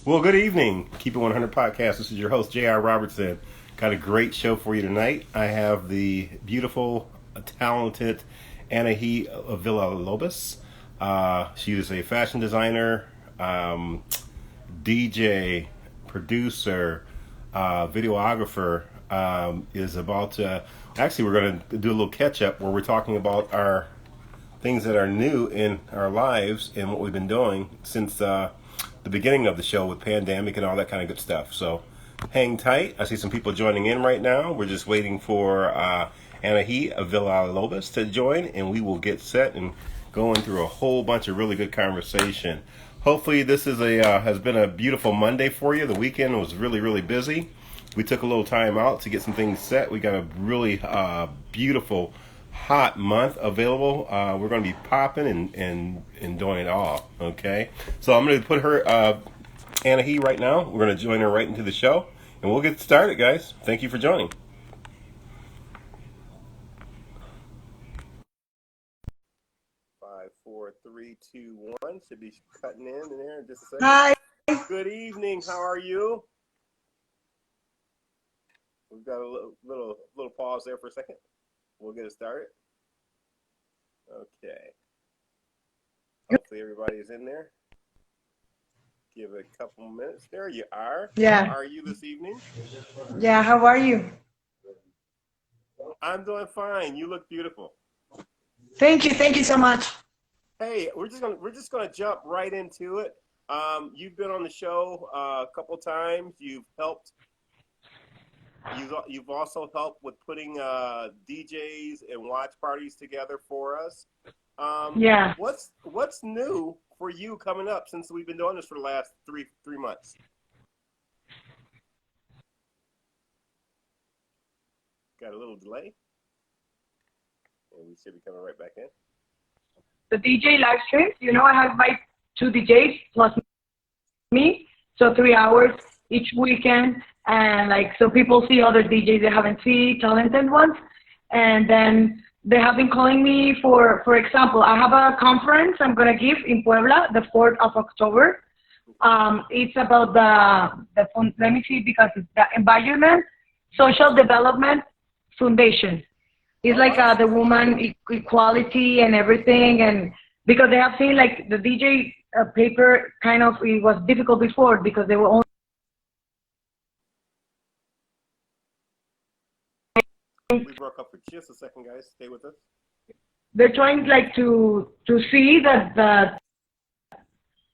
Well, good evening. Keep It 100 podcast. This is your host, J.R. Robertson. Got a great show for you tonight. I have the beautiful, talented Anahi Villalobos. She is a fashion designer, DJ, producer, videographer. Is about to actually we're going to do a little catch up where we're talking about our things that are new in our lives and what we've been doing since the beginning of the show with pandemic and all that kind of good stuff. So hang tight. I see some people joining in right now. We're just waiting for Anahi Villalobos to join, and we will get set and going through a whole bunch of really good conversation. Hopefully this is has been a beautiful Monday for you. The weekend was really busy. We took a little time out to get some things set. We got a really beautiful hot month available. We're going to be popping and doing it all. Okay, so I'm going to put her Anahi right now. We're going to join her right into the show, and we'll get started, guys. Thank you for joining. Five, four, three, two, one. Should be cutting in there in just a second. Hi. Good evening. How are you? We've got a little pause there for a second. We'll get it started. Okay. Hopefully everybody's in there. Give it a couple minutes. There you are. Yeah. How are you this evening? Yeah, how are you? I'm doing fine. You look beautiful. Thank you so much. Hey, we're just gonna jump right into it. You've been on the show a couple times. You've also helped with putting DJs and watch parties together for us. Yeah. What's new for you coming up since we've been doing this for the last three months? Got a little delay, and we should be coming right back in. The DJ live stream, I have my 2 DJs plus me, so 3 hours each weekend, and so people see other DJs they haven't seen, talented ones, and then they have been calling me for example, I have a conference I'm gonna give in Puebla the 4th of October. It's about the let me see, because it's the Environment Social Development Foundation. It's the woman equality and everything, and because they have seen the DJ paper kind of, it was difficult before because they were only. We broke up for just a second, guys. Stay with us. They're trying to see that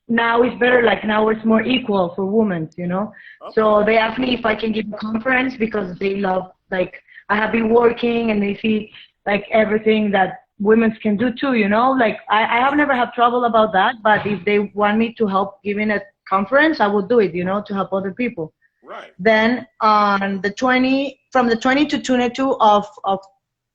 now it's better, now it's more equal for women, Okay. So they asked me if I can give a conference because they love, I have been working and they see everything that women can do too, I have never had trouble about that, but if they want me to help giving a conference, I will do it, to help other people. Right. Then on from the 20 to 22 of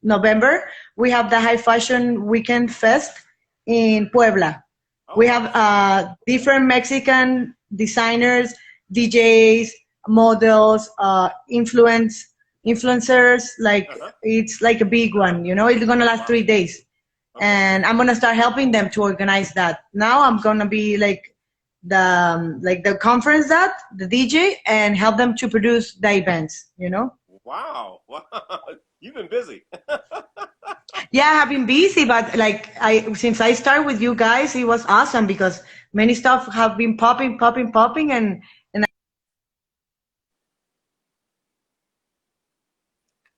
November, we have the High Fashion Weekend Fest in Puebla. Oh. We have different Mexican designers, DJs, models, influencers. It's a big one, It's gonna last 3 days. Okay. And I'm gonna start helping them to organize that. Now I'm gonna be the conference, the DJ, and help them to produce the events, Wow. You've been busy. Yeah, I have been busy, but since I started with you guys, it was awesome because many stuff have been popping, and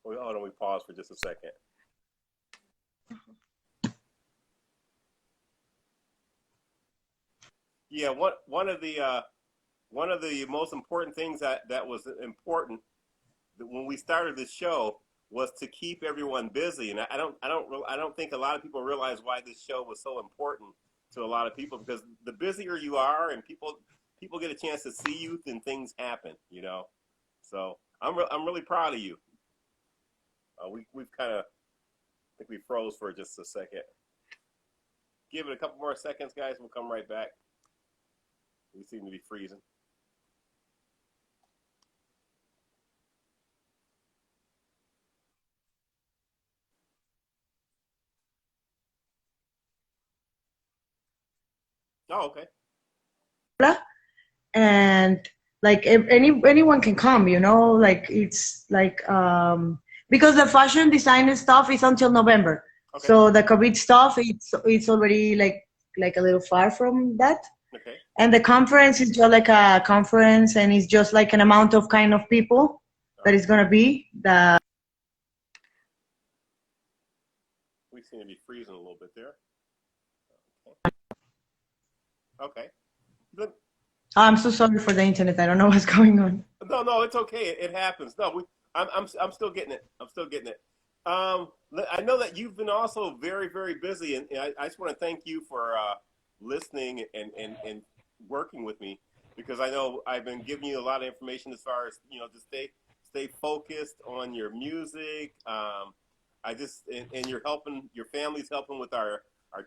Hold on, we pause for just a second. Yeah, one of the most important things that was important when we started this show was to keep everyone busy, and I don't think a lot of people realize why this show was so important to a lot of people, because the busier you are, and people get a chance to see you, then things happen, So I'm really proud of you. We've kind of, I think we froze for just a second. Give it a couple more seconds, guys. We'll come right back. We seem to be freezing. Oh, okay. and like anyone can come, you know, like it's like because the fashion designer stuff is until November. Okay. So the COVID stuff, it's already like a little far from that. Okay. And the conference is just like a conference, and it's just like an amount of kind of people that is gonna be the. We seem to be freezing a little bit there. Okay. Look. I'm so sorry for the internet. I don't know what's going on. No, it's okay. It happens. No, I'm still getting it. I'm still getting it. I know that you've been also very, very busy, and I just want to thank you for listening and working with me, because I know I've been giving you a lot of information as far as, you know, to stay focused on your music. And you're helping, your family's helping with our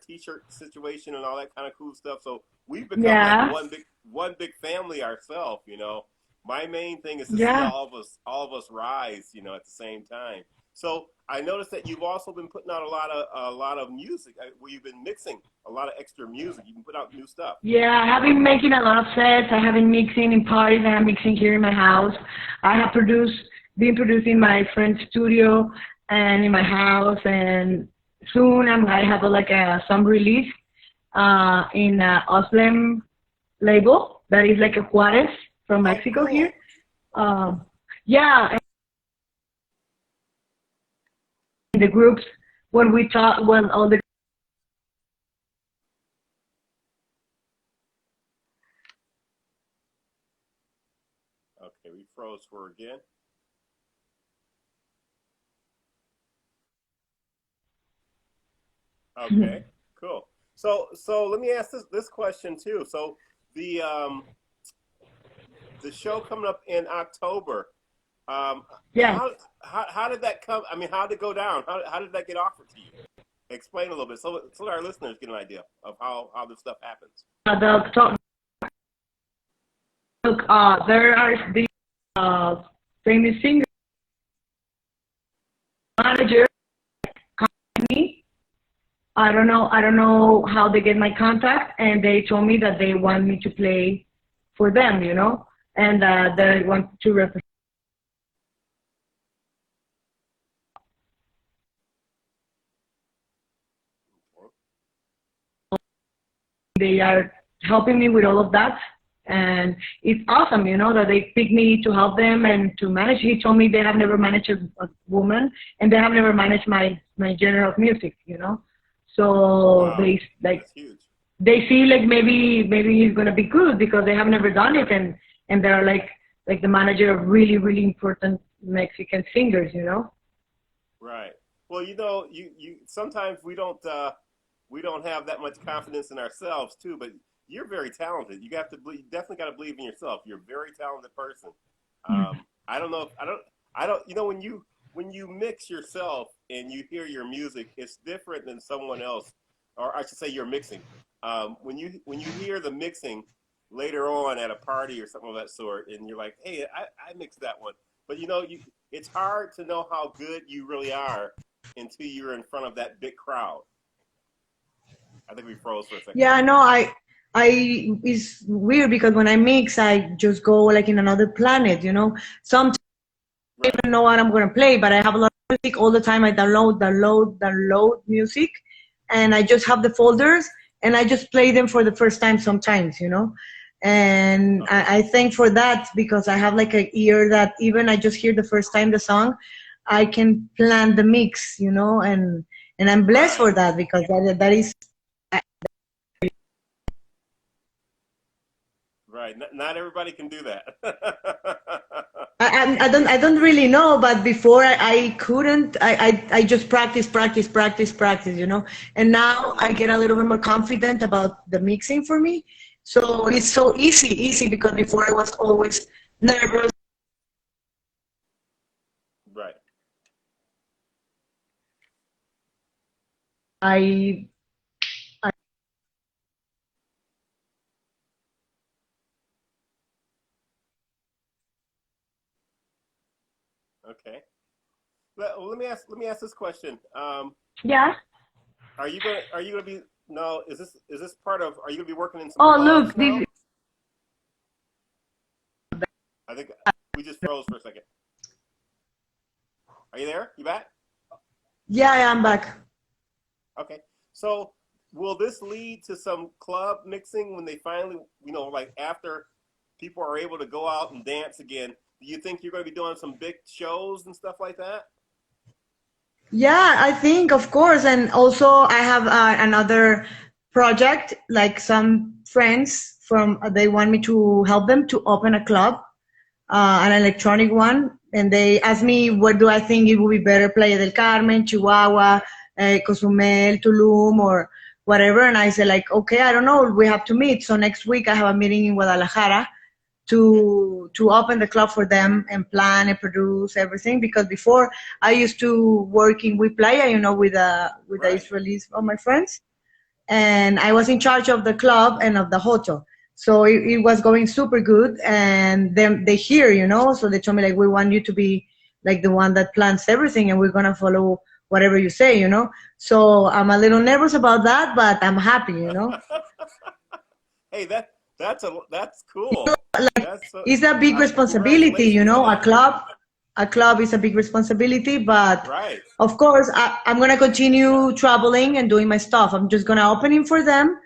t-shirt situation and all that kind of cool stuff. So we've become like one big family ourselves, you know. My main thing is to see all of us rise, you know, at the same time. So I noticed that you've also been putting out a lot of music, where you've been mixing a lot of extra music. You can put out new stuff. Yeah, I have been making a lot of sets. I have been mixing in parties, and I'm mixing here in my house. I have been producing in my friend's studio and in my house, and soon I have some release in Oslem label that is like a Juarez from Mexico here. Yeah. The groups, when we talk, when all the okay, we froze for again. Okay, cool. So let me ask this question too. So the show coming up in October. yeah. How did that come? I mean, how did it go down? How did that get offered to you? Explain a little bit so our listeners get an idea of how this stuff happens. There are the famous singer manager contacted me. I don't know how they get my contact, and they told me that they want me to play for them, you know, and they want to represent. They are helping me with all of that, and it's awesome, you know, that they pick me to help them and to manage. He told me they have never managed a woman, and they have never managed my genre of music, you know. So wow. they they see like maybe he's gonna be good because they have never done it, and they're like the manager of really, really important Mexican singers, you know. Right. Well, you know, you sometimes we don't have that much confidence in ourselves too, but you're very talented. You definitely got to believe in yourself. You're a very talented person. I don't know if I don't you know, when you mix yourself and you hear your music, it's different than someone else, or I should say you're mixing. When you hear the mixing later on at a party or something of that sort, and you're like, hey, I mixed that one. But you know, it's hard to know how good you really are until you're in front of that big crowd. I think we froze for a second. Yeah, no, it's weird because when I mix, I just go like in another planet, you know. Sometimes I don't even know what I'm gonna play, but I have a lot of music all the time. I download music, and I just have the folders, and I just play them for the first time sometimes, you know. And I thank for that because I have like an ear that even I just hear the first time the song, I can plan the mix, you know, and I'm blessed for that because that is. Right. Not everybody can do that. I don't really know, but before I couldn't. I just practice, you know. And now I get a little bit more confident about the mixing for me. So it's so easy because before I was always nervous. Right. I Okay. Well, let me ask this question. yeah. Are you gonna be no? Is this part of? Are you gonna be working in some Oh clubs look, now? this. I think we just froze for a second. Are you there? You back? Yeah, I'm back. Okay. So will this lead to some club mixing when they finally, like after people are able to go out and dance again? Do you think you're going to be doing some big shows and stuff like that? Yeah, I think, of course. And also, I have another project, like some friends they want me to help them to open a club, an electronic one. And they asked me, what do I think it would be better, Playa del Carmen, Chihuahua, Cozumel, Tulum, or whatever. And I said, like, okay, I don't know, we have to meet. So next week I have a meeting in Guadalajara to open the club for them and plan and produce everything, because before I used to working with Playa, with the Israelis, all my friends, and I was in charge of the club and of the hotel. So it was going super good, and then they hear, so they told me, like, we want you to be like the one that plans everything, and we're gonna follow whatever you say, So I'm a little nervous about that, but I'm happy, Hey, that's cool. It's a big responsibility, a club is a big responsibility, but right. Of course, I'm going to continue traveling and doing my stuff. I'm just going to open it for them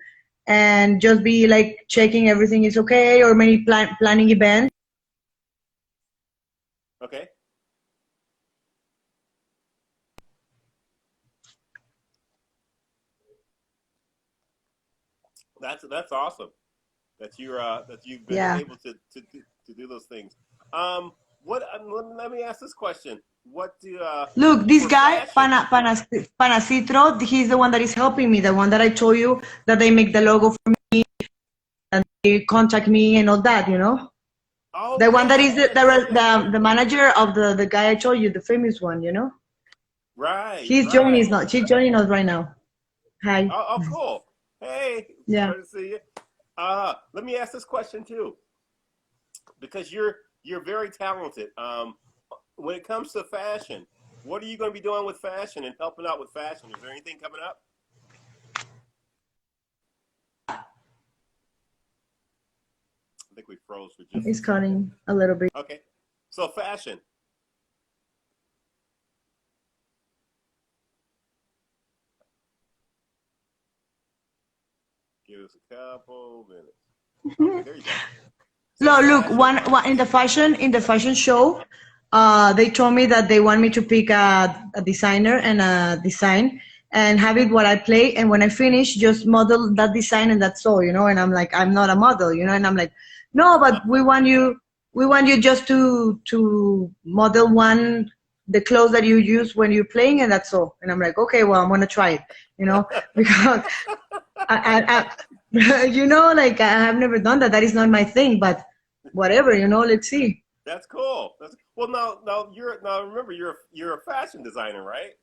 and just be like checking everything is okay, or maybe planning events. Okay. That's awesome that you've been able to do those things. Let me ask this question. What do look, this guy Panacitro, he's the one that is helping me, the one that I told you that they make the logo for me and they contact me and all that, Oh, the one that is the manager of the guy I told you, the famous one, Right. She's joining us right now. Hi. Oh, cool. Hey. Yeah. Good to see you. Let me ask this question too, because you're very talented. When it comes to fashion, what are you going to be doing with fashion and helping out with fashion? Is there anything coming up? I think we froze for just. It's cutting a little bit. Okay, so fashion. Give us a couple minutes. Okay, there you go. So look, one in the fashion show, they told me that they want me to pick a designer and a design and have it what I play, and when I finish, just model that design, and that's all, And I'm like, I'm not a model, and I'm like, no, but we want you just to model the clothes that you use when you're playing, and that's all. And I'm like, okay, well, I'm gonna try it, because I like I have never done that. That is not my thing, but whatever, let's see. That's cool. Well, now remember you're a fashion designer, right?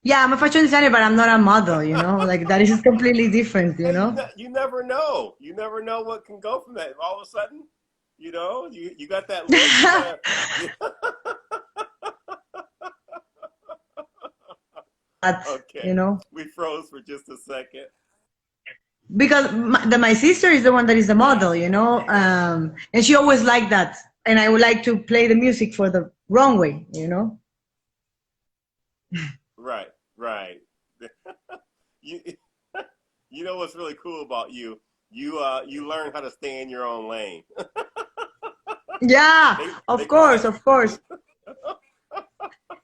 Yeah, I'm a fashion designer, but I'm not a model, like that is completely different, You never know. You never know what can go from that. All of a sudden, you got that look. Okay. We froze for just a second. Because my sister is the one that is the model, and she always liked that. And I would like to play the music for the wrong way, Right. You know what's really cool about you? You learn how to stay in your own lane. Yeah, of course.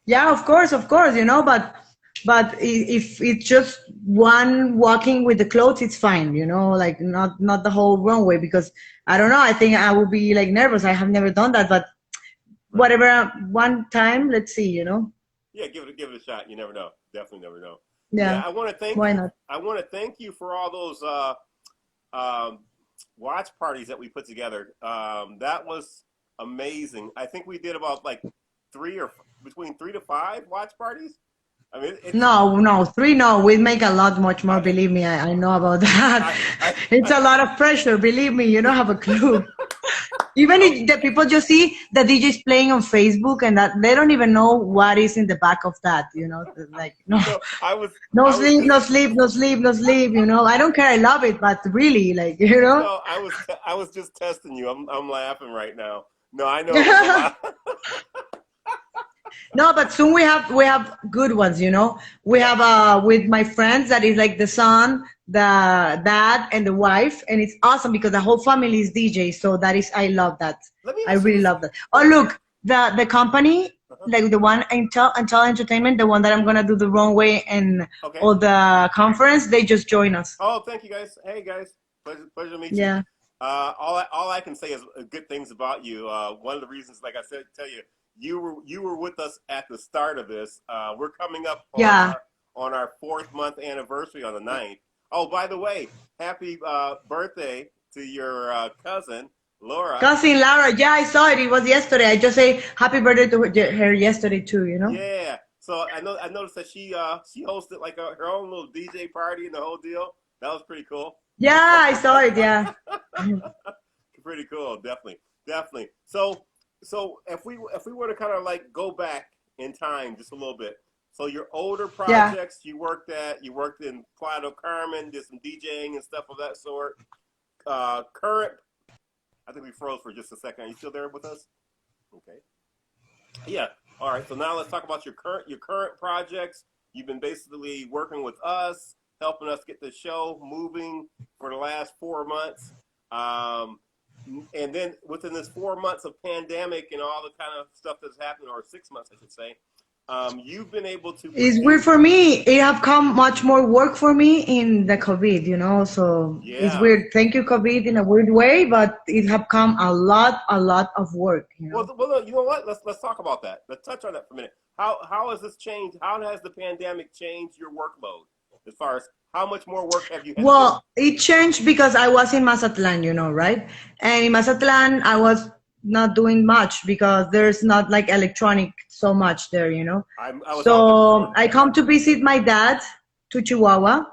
Yeah, of course, but if it's just one walking with the clothes, it's fine, like not the whole wrong way, because I don't know, I think I will be like nervous. I have never done that, but whatever, one time, let's see, Yeah, give it a shot. You never know. Definitely never know. Yeah, I want to thank why you. not? I want to thank you for all those watch parties that we put together. That was amazing. I think we did about like between 3 to 5 watch parties. I mean, no, 3, no. We make a lot much more. Believe me, I know about that. It's a lot of pressure. Believe me, you don't have a clue. Even if the people just see the DJs playing on Facebook, and that they don't even know what is in the back of that. Like no sleep. I don't care. I love it, but really, like No, I was just testing you. I'm laughing right now. No, I know. It was a lot. No, but soon we have good ones, you know. We have with my friends that is like the son, the dad, and the wife, and it's awesome because the whole family is DJ. So that is I love that. Let me I ask you really this. love that. Oh look, the company like the one Intel Entertainment, the one that I'm gonna do the wrong way and Okay. all the conference, they just join us. Oh, thank you guys. Hey guys, pleasure to meet you. Yeah. All I can say is good things about you. One of the reasons, like I said, tell you, you were with us at the start of this. We're coming up Yeah. on our 4th-month anniversary on the 9th. Oh, by the way, happy birthday to your cousin Laura. Cousin Laura, yeah, I saw it. It was yesterday. I just say happy birthday to her yesterday too, you know? Yeah. So I noticed that she hosted like her own little DJ party and the whole deal. That was pretty cool. Yeah, I saw it, yeah. Pretty cool, definitely, definitely. So if we were to kind of like go back in time just a little bit. So your older Yeah. projects you worked in Playa, Carmen, did some DJing and stuff of that sort. Current, I think we froze for just a second. Are you still there with us? Okay. Yeah. All right. So now let's talk about your current projects. You've been basically working with us, helping us get the show moving for the last 4 months. And then within this 4 months of pandemic and all the kind of stuff that's happened, or 6 months, I should say, you've been able to It's produce. weird for me. It have come much more work for me in the COVID, you know. So it's Yeah. weird. Thank you, COVID, in a weird way, but it have come a lot of work, you know. Well, you know what? Let's talk about that. Let's touch on that for a minute. How has this changed? How has the pandemic changed your workload? As far as how much more work have you had to do? Well, it changed because I was in Mazatlan, you know, right? And in Mazatlan, I was not doing much because there's not like electronic so much there, you know. I was out there So before. I come to visit my dad to Chihuahua,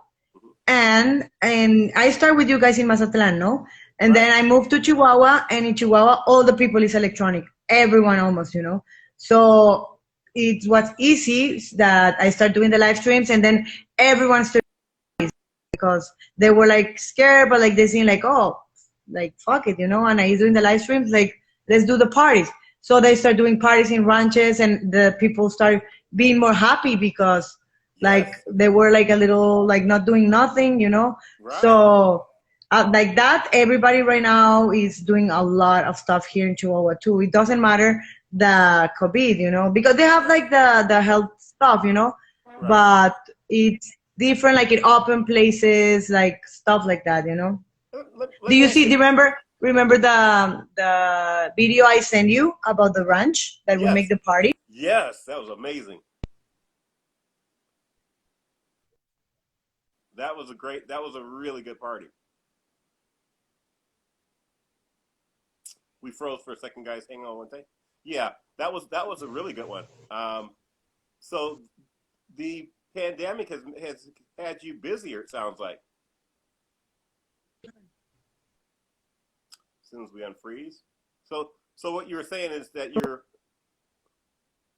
and I start with you guys in Mazatlan, no? And Right. then I moved to Chihuahua, and in Chihuahua, all the people is electronic, everyone almost, you know. So it was easy that I start doing the live streams, and then everyone started because they were like scared, but like they seem like, oh, like fuck it, you know. And I doing the live streams, like let's do the parties. So they start doing parties in ranches, and the people start being more happy because like Yes. they were like a little like not doing nothing, you know. Right. So like that, everybody right now is doing a lot of stuff here in Chihuahua too. It doesn't matter the COVID, you know, because they have like the health stuff, you know, Right. but it's different, like in open places, like stuff like that, you know. Let Do me you ask see? Do you. you remember the video I sent you about the ranch that we make Yes. the party? Yes. That was amazing. That was a really good party. We froze for a second, guys. Hang on one thing. Yeah, that was a really good one. So the pandemic has had you busier. It sounds like. As soon as we unfreeze. So what you were saying is that you're.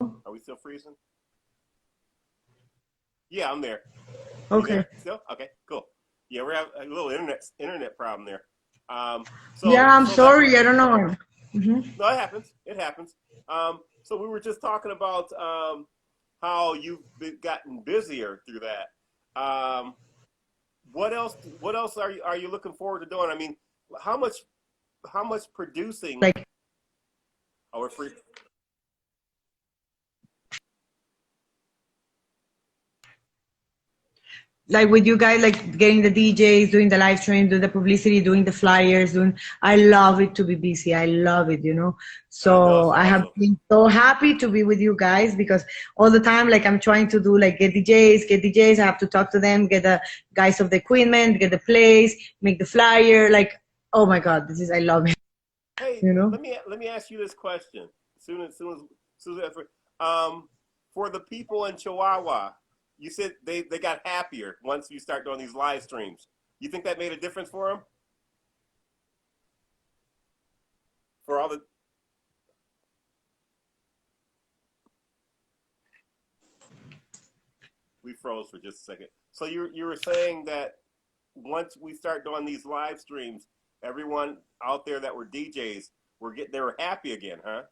Are we still freezing? Yeah, I'm there. You Okay. there still? Okay, cool. Yeah, we're having a little internet problem there. Yeah, I'm So like sorry. I don't know. Hmm. no, it happens. It happens. So we were just talking about how you've gotten busier through that. What else? What else are you looking forward to doing? I mean, how much producing? Like Oh, we're free. like with you guys, like getting the DJs, doing the live stream, doing the publicity, doing the flyers, doing. I love it to be busy. I love it, you know. I know So it's I have awesome. been so happy to be with you guys because all the time, like I'm trying to do like get DJs. I have to talk to them, get the guys of the equipment, get the place, make the flyer. Like, oh my God, this is I love it. Hey, You know. let me ask you this question. Soon as for the people in Chihuahua, you said they got happier once you start doing these live streams. You think that made a difference for them? For all the we froze for just a second. So you were saying that once we start doing these live streams, everyone out there that were DJs they were happy again, huh?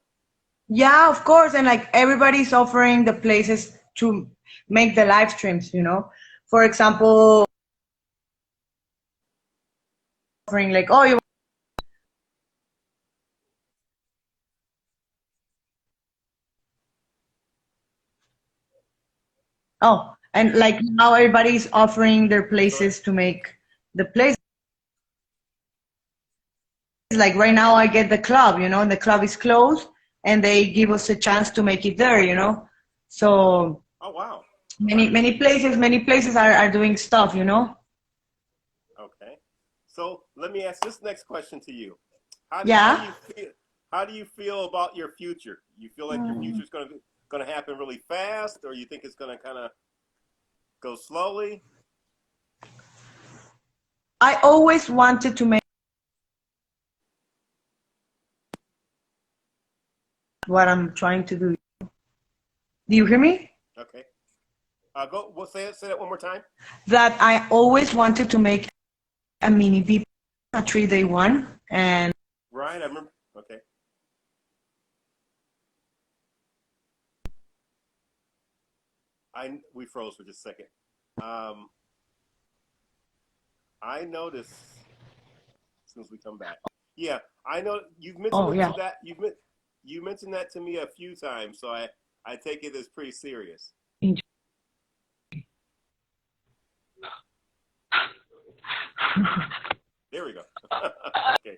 Yeah, of course. And like everybody's offering the places to make the live streams, you know. For example, offering like, oh, you oh, and like now everybody's offering their places to make the place. Like right now I get the club, you know, and the club is closed and they give us a chance to make it there, you know. So Oh wow. many places are doing stuff, you know. Okay. So let me ask this next question to you. How do Yeah. you feel? How do you feel about your future? You feel like your future is going to happen really fast, or you think it's going to kind of go slowly? I always wanted to make what I'm trying to do. Do you hear me? Okay. Go. Well, say that one more time. That I always wanted to make a mini VIP, a 3-day one, and Right. I remember. Okay. We froze for just a second. I noticed as soon as we come back. Yeah, I know you've mentioned oh yeah. that you mentioned that to me a few times, so I take it as pretty serious. There we go. Okay.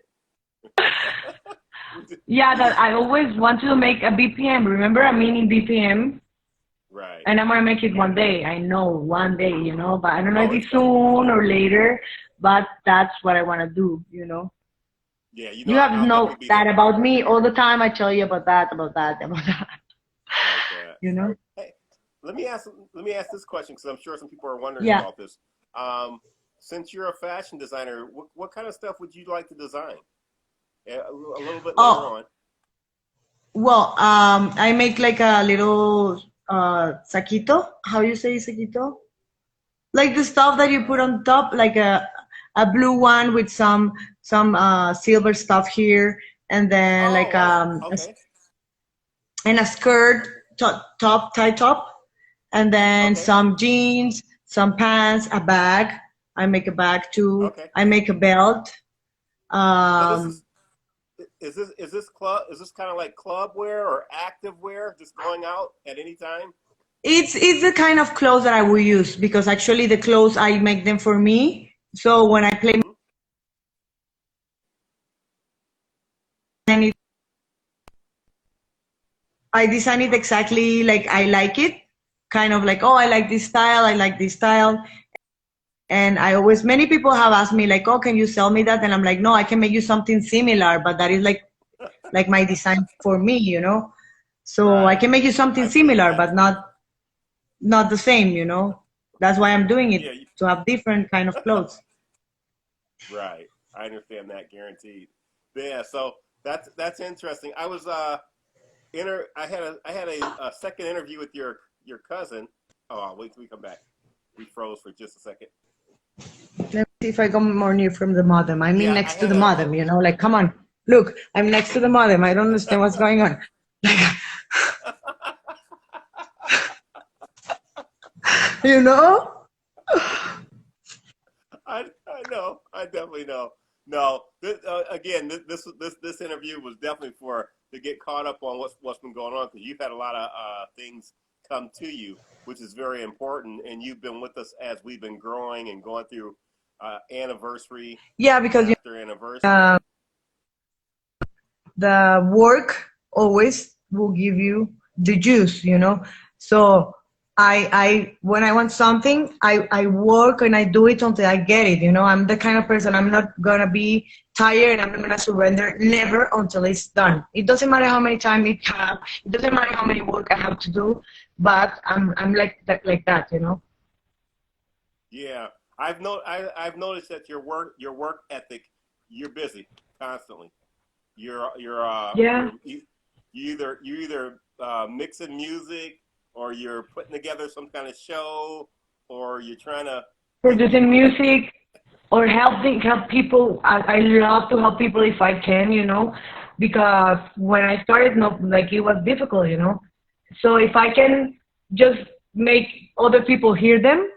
Yeah, that I always wanted to make a BPM. Remember, a mini BPM? Right. And I'm gonna make it one day. I know, one day, you know, but I don't know if it's it's soon or later. But that's what I want to do, you know. Yeah, you know, You have to I'll know definitely be that there. about me all the time. I tell you about that, about that, about that. Like that. You know. Hey, let me ask this question because I'm sure some people are wondering Yeah. about this. Since you're a fashion designer, what kind of stuff would you like to design? A little bit later on. Well, I make like a little saquito. How you say saquito? Like the stuff that you put on top, like a blue one with some silver stuff here, and then like Okay. and a skirt top tie top, and then Okay. some jeans, some pants, a bag. I make a bag too. Okay. I make a belt. So is this kind of like club wear or active wear, just going out at any time? It's the kind of clothes that I will use because actually the clothes I make them for me. So when I play, Mm-hmm. I design it exactly like I like it. Kind of like, oh, I like this style. I like this style. And I always, many people have asked me like, oh, can you sell me that? And I'm like, no, I can make you something similar, but that is like my design for me, you know. So I Right. can make you something I believe similar, that. but not the same, you know. That's why I'm doing it Yeah. to have different kind of clothes. Right. I understand that, guaranteed. Yeah. So that's interesting. I was I had a second interview with your cousin. Oh, I'll wait till we come back. We froze for just a second. Let me see if I go more near from the modem. I mean, Yeah, I next to had the modem, you know, like, come on, look, I'm next to the modem. I don't understand what's going on. You know? I know. I definitely know. No, again, this interview was definitely to get caught up on what's been going on because you've had a lot of things come to you, which is very important, and you've been with us as we've been growing and going through anniversary Yeah, because after anniversary. the work always will give you the juice, you know. So I when I want something, I work and I do it until I get it. You know, I'm the kind of person, I'm not gonna be tired and I'm not gonna surrender never until it's done. It doesn't matter how many time it doesn't matter how many work I have to do, but I'm like that, you know. Yeah, I've noticed that your work ethic, you're busy constantly. Yeah. You either mixing music or you're putting together some kind of show or you're trying to Producing music or help people. I love to help people if I can, you know, because when I started, no, like it was difficult, you know. So if I can just make other people hear them,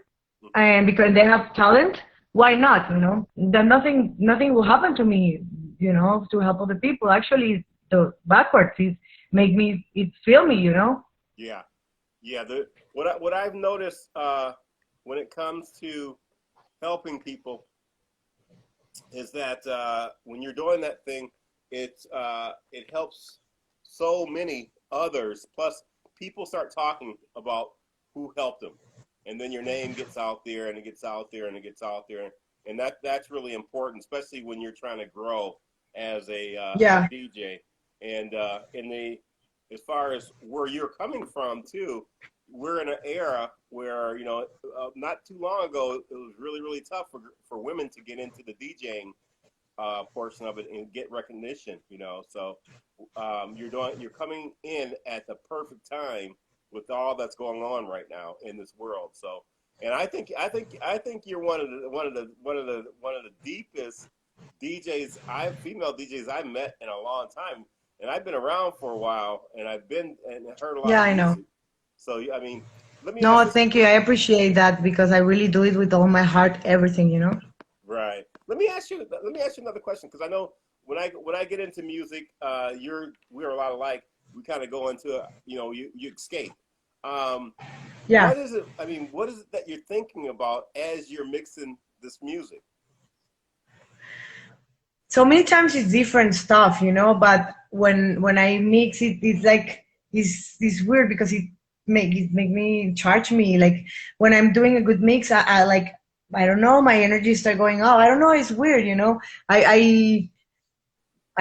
and because they have talent, why not? You know, then nothing will happen to me, you know, to help other people. Actually, the backwards is make me it feel me, you know. Yeah, yeah. What I've noticed when it comes to helping people is that when you're doing that thing, it helps so many others. Plus, people start talking about who helped them, and then your name gets out there, and it gets out there, and it gets out there, and that's really important, especially when you're trying to grow as a Yeah. DJ. And as far as where you're coming from too, we're in an era where not too long ago it was really tough for women to get into the DJing portion of it and get recognition. So you're coming in at the perfect time with all that's going on right now in this world. So, and I think you're one of the deepest DJs female DJs I've met in a long time, and I've been around for a while, and I've been and heard a lot Yeah, of I know. music. So I mean, let me ask No, you. thank you. I appreciate that because I really do it with all my heart, everything, you know. Right. Let me ask you another question, because I know when I get into music, we're a lot alike. We kind of go into you escape. Yeah. What is it? I mean, what is it that you're thinking about as you're mixing this music? So many times it's different stuff, you know, but when I mix it, it's like it's weird because it make me charge me. Like when I'm doing a good mix, I like, I don't know, my energy start going up. I don't know, it's weird, you know. I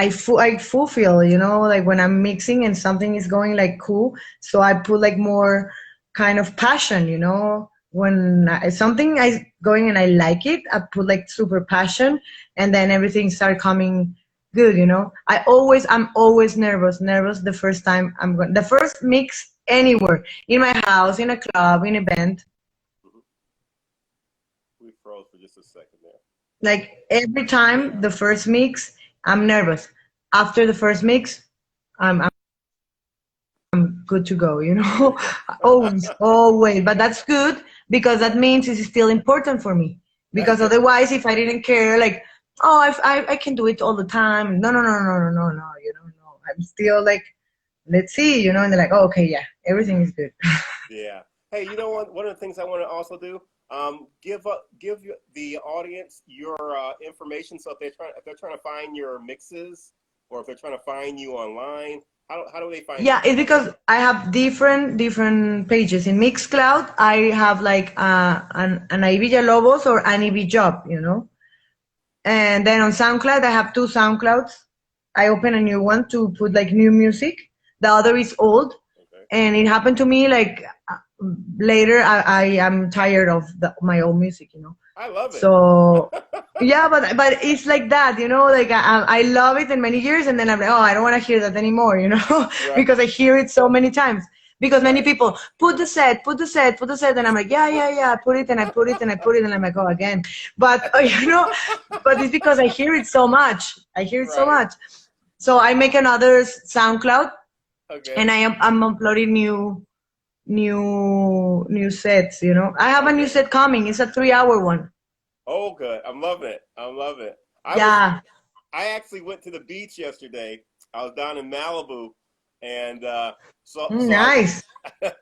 fulfill, you know, like when I'm mixing and something is going like cool, so I put like more kind of passion, you know. When something is going and I like it, I put like super passion, and then everything start coming good, you know. I'm always nervous the first time I'm going, the first mix anywhere, in my house, in a club, in an event. Mm-hmm. We froze for just a second there. Like every time the first mix, I'm nervous. After the first mix, I'm good to go, you know. Always, always. But that's good because that means it's still important for me. Because Yeah. otherwise, if I didn't care, like, oh, I can do it all the time. No, no, no, no, no, no, no. You know, no. I'm still like, let's see, you know. And they're like, oh, okay, yeah, everything is good. Yeah. Hey, you know what? One of the things I want to also do, give the audience your information. So if they're trying to find your mixes, or if they're trying to find you online, how do they find you? Yeah, it's because I have different pages. In Mixcloud, I have like an Anahi Villalobos or Annie V Job, you know. And then on SoundCloud, I have two SoundClouds. I open a new one to put like new music. The other is old, Okay. and it happened to me like later. I am tired of my old music, you know. I love it. So yeah, but it's like that, you know. Like I love it in many years, and then I'm like, oh, I don't want to hear that anymore, you know, Right. because I hear it so many times. Because many Right. people put the set, and I'm like, yeah, I put it, and I put it, and I put it, and I'm like, oh, again. But you know, but it's because I hear it so much. I hear it so Right. much. So I make another SoundCloud, Okay. and I'm uploading new sets. You know, I have a new Okay. set coming. It's a 3-hour one. Oh, good. I'm loving it. I'm loving it. Yeah. I actually went to the beach yesterday. I was down in Malibu, and Nice. I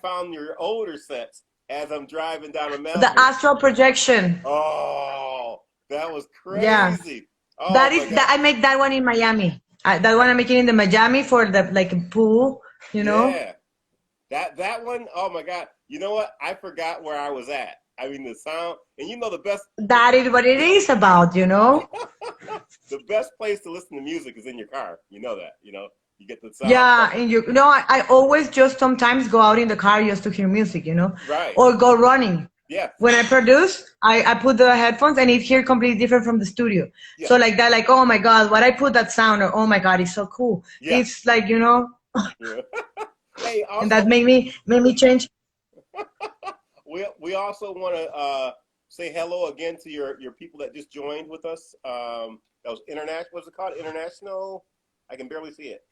found your older sets as I'm driving down to The Malibu. astral projection. Oh, that was Yeah. crazy. Oh That my is that God. I make that one in Miami. That one I'm making in the Miami for the like a pool, you know. Yeah. That one, oh my God. You know what? I forgot where I was at. I mean the sound, and the best That is what it is about, you know. the best place to listen to music is in your car. You know that, You get the sound Yeah, pumping. and you know, I always just sometimes go out in the car just to hear music, you know, Right. or go running. Yeah. When I produce, I put the headphones and it hear completely different from the studio. Yeah. So like that, like, oh my God, what I put that sound, or oh my God, it's so cool. Yeah. It's like, you know, Yeah. Hey, and that also made me change. we also want to say hello again to your people that just joined with us. That was international. What's it called? International. I can barely see it.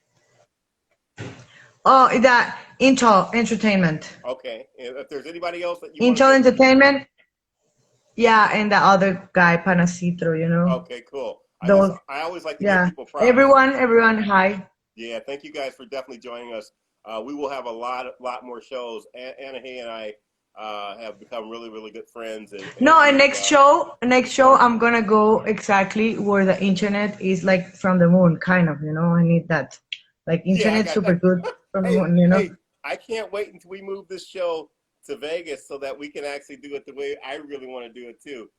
Oh, that Intel Entertainment. Okay. And if there's anybody else that you want Intel to get. Entertainment. Yeah, and the other guy, Panacitro, you know. Okay, cool. Those, I always like to give yeah. people props. Everyone, hi. Yeah, thank you guys for definitely joining us. We will have a lot more shows. Anahi and I have become really, really good friends. No, and next show, I'm gonna go exactly where the internet is, like from the moon, kind of. You know, I need that, like Yeah, I internet got super that. good from the Hey, moon. You know. hey, I can't wait until we move this show to Vegas so that we can actually do it the way I really want to do it too.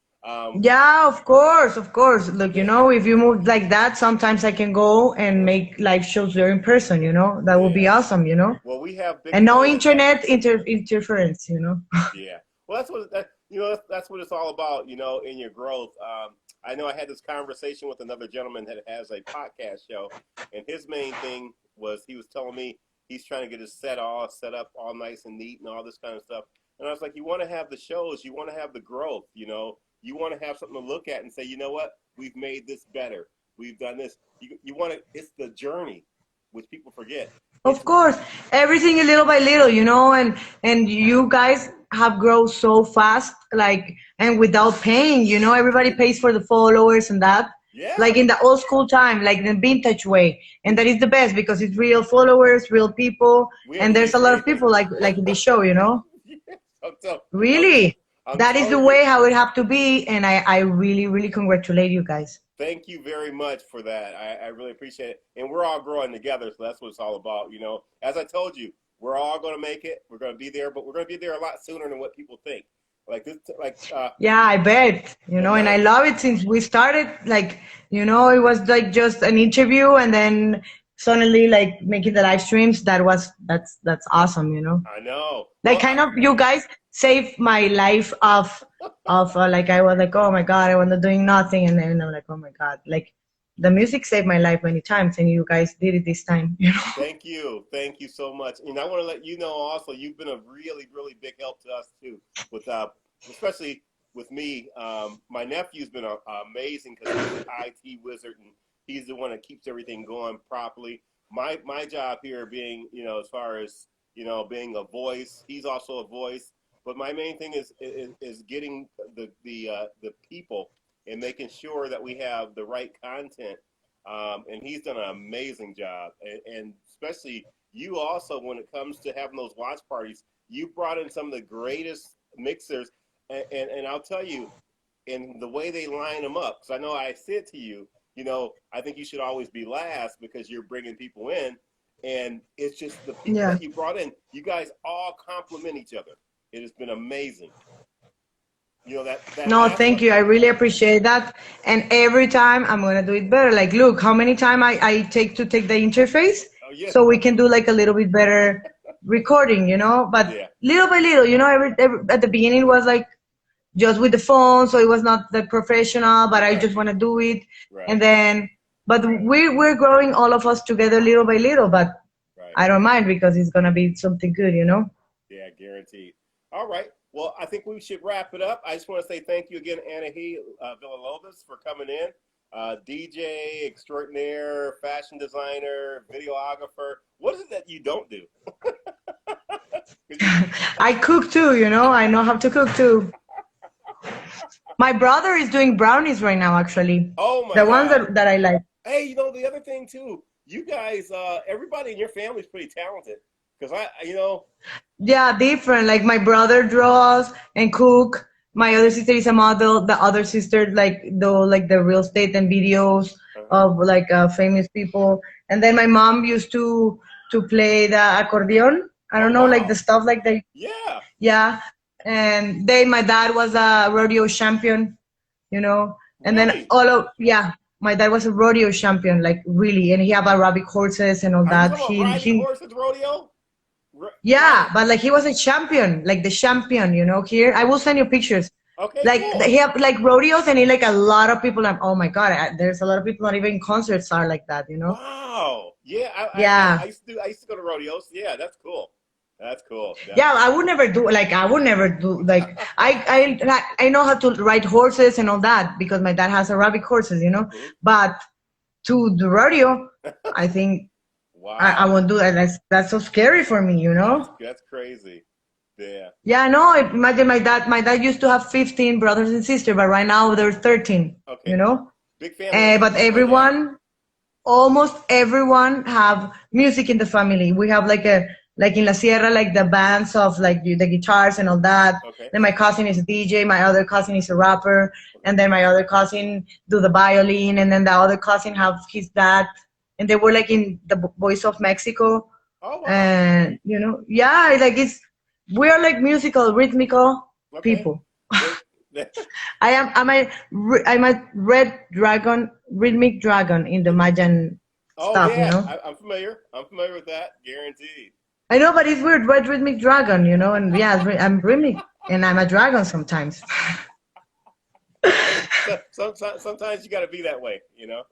Yeah, of course, of course. Look, you Yeah, know, if you move like that, sometimes I can go and make live shows there in person. You know, that would be yeah. awesome. You know, Well, we have big and no plans. internet interference. You know. Yeah. Well, that's what it's all about. In your growth. I know I had this conversation with another gentleman that has a podcast show, and his main thing was he was telling me he's trying to get his set up all nice and neat and all this kind of stuff. And I was like, you want to have the shows, you want to have the growth, you want to have something to look at and say, you know what, we've made this better, we've done this. You want to. It's the journey, which people forget. Of course, everything little by little, you know, and you guys have grown so fast, like, and without paying, you know, everybody pays for the followers and that, Yeah. like in the old school time, like the vintage way, and that is the best because it's real followers, real people, We have and to pay there's a for lot of anything. people like in this show, you know. I'm Really, that is the telling you. way how it have to be, and I really really congratulate you guys. Thank you very much for that. I really appreciate it. And we're all growing together, so that's what it's all about. As I told you, we're all going to make it. We're going to be there, but we're going to be there a lot sooner than what people think. Like this, Yeah, I bet, you know, and I love it since we started, like, you know, it was like just an interview and then suddenly like making the live streams. That's awesome, you know. I know. Like Well, kind of you guys saved my life of like I was like, oh my God, I was not doing nothing. And then I'm like, oh my God, like the music saved my life many times and you guys did it this time, you know. thank you. Thank you so much. And I want to let you know also, you've been a really, really big help to us too, with especially with me. My nephew's been amazing because he's an IT wizard and he's the one that keeps everything going properly. My job here being, as far as, being a voice, he's also a voice. But my main thing is getting the people and making sure that we have the right content. And he's done an amazing job. And especially you also, when it comes to having those watch parties, you brought in some of the greatest mixers. And I'll tell you, in the way they line them up, because I know I said to you, I think you should always be last because you're bringing people in. And it's just the people that you brought in, you guys all complement each other. It has been amazing. No, thank you. I really appreciate that. And every time I'm going to do it better. Like, look, how many time I take to take the interface so we can do like a little bit better recording, you know, but little by little, you know, every at the beginning was like just with the phone. So it was not that professional, but I just want to do it. And then, but we're growing all of us together little by little, but I don't mind because it's going to be something good, you know? Yeah, guaranteed. All right. Well, I think we should wrap it up. I just want to say thank you again, Anahi Villalobos, for coming in. DJ extraordinaire, fashion designer, videographer. What is it that you don't do? I cook too, you know. I know how to cook too. My brother is doing brownies right now, actually. Oh my God. The ones that I like. Hey, the other thing too, you guys, everybody in your family is pretty talented. Because Yeah, different. Like my brother draws and cook. My other sister is a model. The other sister like the real estate and videos of like famous people. And then my mom used to play the accordion. I don't know, like the stuff like that. Yeah. Yeah. And my dad was a rodeo champion, you know. And then my dad was a rodeo champion, like really, and he had Arabic horses and all that. Horses rodeo? Yeah, but like he was a champion, like the champion, you know. Here, I will send you pictures. Okay. Like cool. he have like rodeos, and he like a lot of people. Like, oh my God, there's a lot of people. Not even concerts are like that, you know. Wow. Yeah. Yeah. I used to go to rodeos. Yeah, that's cool. That's cool. Yeah, I would never do like I know how to ride horses and all that because my dad has Arabic horses, you know. Mhm. But to the rodeo, I think I Wow. won't do that. That's so scary for me, you know. That's crazy. Yeah. Yeah, no. Imagine my dad used to have 15 brothers and sisters, but right now there's 13. You Okay. know. Big family. But everyone, almost everyone have music in the family. We have like in La Sierra, like the bands of like the guitars and all that. Okay. Then my cousin is a DJ, my other cousin is a rapper, and then my other cousin do the violin, and then the other cousin have his dad, and they were like in the Voice of Mexico, Oh wow. and you know, yeah, like we are like musical, rhythmical Okay. people. That- I'm a red dragon, rhythmic dragon in the Mayan oh stuff, you yeah, know. I'm familiar. I'm familiar with that. Guaranteed. I know, but it's weird, red rhythmic dragon, you know, and yeah, I'm rhythmic, and I'm a dragon sometimes. Hey, sometimes you got to be that way, you know.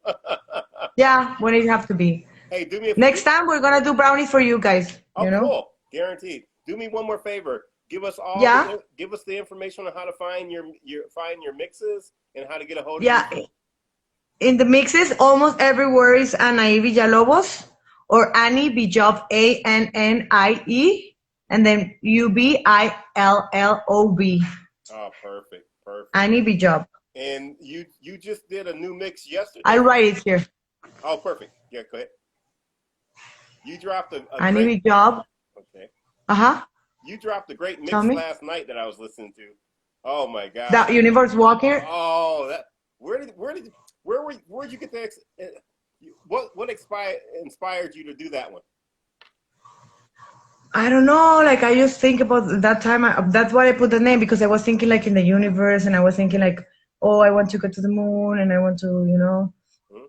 Yeah, when it have to be. Hey, do me a Next time we're gonna do brownies for you guys, oh you know. cool, guaranteed. Do me one more favor. Yeah, Give us the information on how to find your mixes and how to get a hold of yeah. you. In the mixes, almost everywhere is Anahi Villalobos or Annie Bijob, Annie, and then Ubillob. Oh, perfect, perfect. Annie Bijob. And you just did a new mix I'll yesterday. write it here. Oh, perfect. Yeah, go ahead. You dropped a great. Annie Bijob. Okay. Uh-huh. You dropped a great Tell mix me. last night that I was listening to. Oh my The God. Universe Walker. Oh, that where'd you get that? What inspired you to do that one? I don't know. Like I just think about that time. That's why I put the name because I was thinking like in the universe, and I was thinking like, oh, I want to go to the moon, and I want to, you know, Hmm?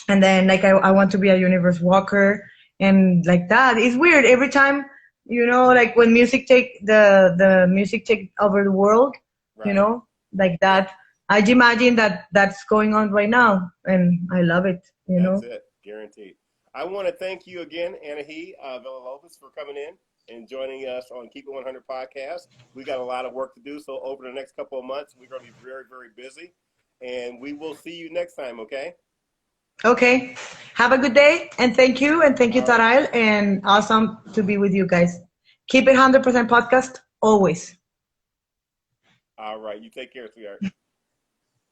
and then like I want to be a universe walker, and like that. It's weird every time, you know, like when music the music take over the world, you Right. know, like that. I imagine that that's going on right now, and I love it, you That's know. it, guaranteed. I want to thank you again, Anahi Villalobos, for coming in and joining us on Keep It 100 podcast. We got a lot of work to do, so over the next couple of months, we're going to be very, very busy, and we will see you next time. Okay? Okay. Have a good day, and thank you, All right. Tarail, and awesome to be with you guys. Keep it 100% podcast always. All right. You take care, sweetheart.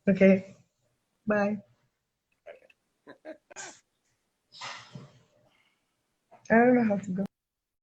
Okay. Bye. I don't know how to go.